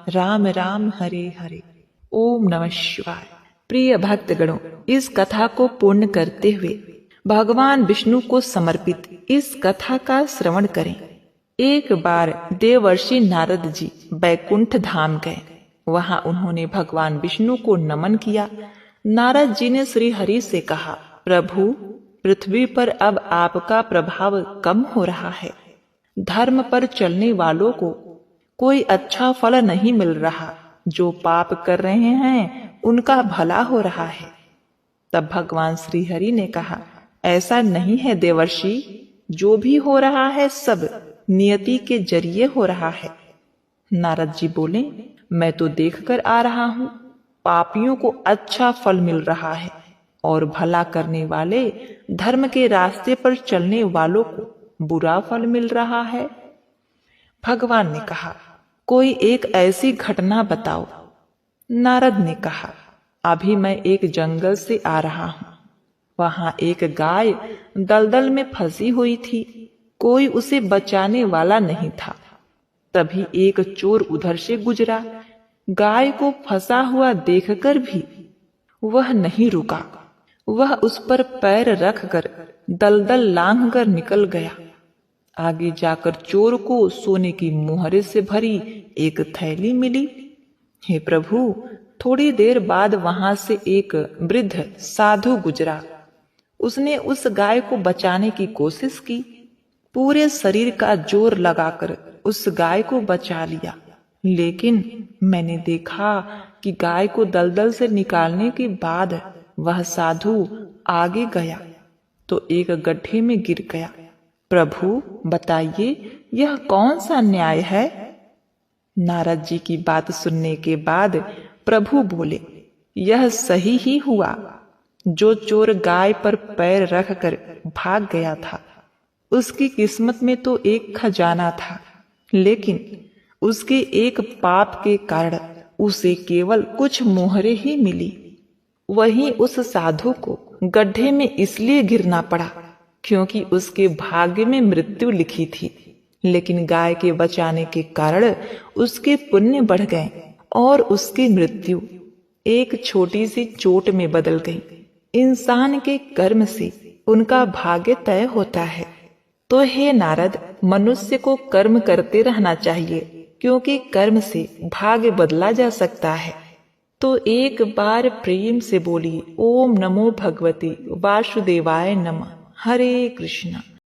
राम राम हरे हरे। ओम नमः शिवाय। प्रिय भक्तगणों, इस कथा को पूर्ण करते हुए भगवान विष्णु को समर्पित इस कथा का श्रवण करें। एक बार देवर्षि नारद जी बैकुंठ धाम गए। वहां उन्होंने भगवान विष्णु को नमन किया। नारद जी ने श्री हरि से कहा, प्रभु, पृथ्वी पर अब आपका प्रभाव कम हो रहा है। धर्म पर चलने वालों को कोई अच्छा फल नहीं मिल रहा। जो पाप कर रहे हैं उनका भला हो रहा है। तब भगवान श्री हरि ने कहा, ऐसा नहीं है देवर्षि, जो भी हो रहा है सब नियति के जरिए हो रहा है। नारद जी बोले, मैं तो देखकर आ रहा हूं, पापियों को अच्छा फल मिल रहा है और भला करने वाले धर्म के रास्ते पर चलने वालों को बुरा फल मिल रहा है। भगवान ने कहा, कोई एक ऐसी घटना बताओ। नारद ने कहा, अभी मैं एक जंगल से आ रहा हूं। वहां एक गाय दलदल में फंसी हुई थी। कोई उसे बचाने वाला नहीं था। तभी एक चोर उधर से गुजरा। गाय को फंसा हुआ देखकर भी वह नहीं रुका। वह उस पर पैर रखकर दलदल लांघकर निकल गया। आगे जाकर चोर को सोने की मोहरे से भरी एक थैली मिली। हे प्रभु, थोड़ी देर बाद वहां से एक वृद्ध साधु गुजरा। उसने उस गाय को बचाने की कोशिश की। पूरे शरीर का जोर लगाकर उस गाय को बचा लिया। लेकिन मैंने देखा कि गाय को दलदल से निकालने के बाद वह साधु आगे गया तो एक गड्ढे में गिर गया। प्रभु बताइए, यह कौन सा न्याय है? नारद जी की बात सुनने के बाद प्रभु बोले, यह सही ही हुआ। जो चोर गाय पर पैर रखकर भाग गया था, उसकी किस्मत में तो एक खजाना था, लेकिन उसके एक पाप के कारण उसे केवल कुछ मोहरे ही मिली। वहीं उस साधु को गड्ढे में इसलिए गिरना पड़ा क्योंकि उसके भाग्य में मृत्यु लिखी थी। लेकिन गाय के बचाने के कारण उसके पुण्य बढ़ गए और उसकी मृत्यु एक छोटी सी चोट में बदल गई। इंसान के कर्म से उनका भाग्य तय होता है। तो हे नारद, मनुष्य को कर्म करते रहना चाहिए, क्योंकि कर्म से भाग्य बदला जा सकता है। तो एक बार प्रेम से बोलिए, ओम नमो भगवते वासुदेवाय नमः। हरे कृष्णा।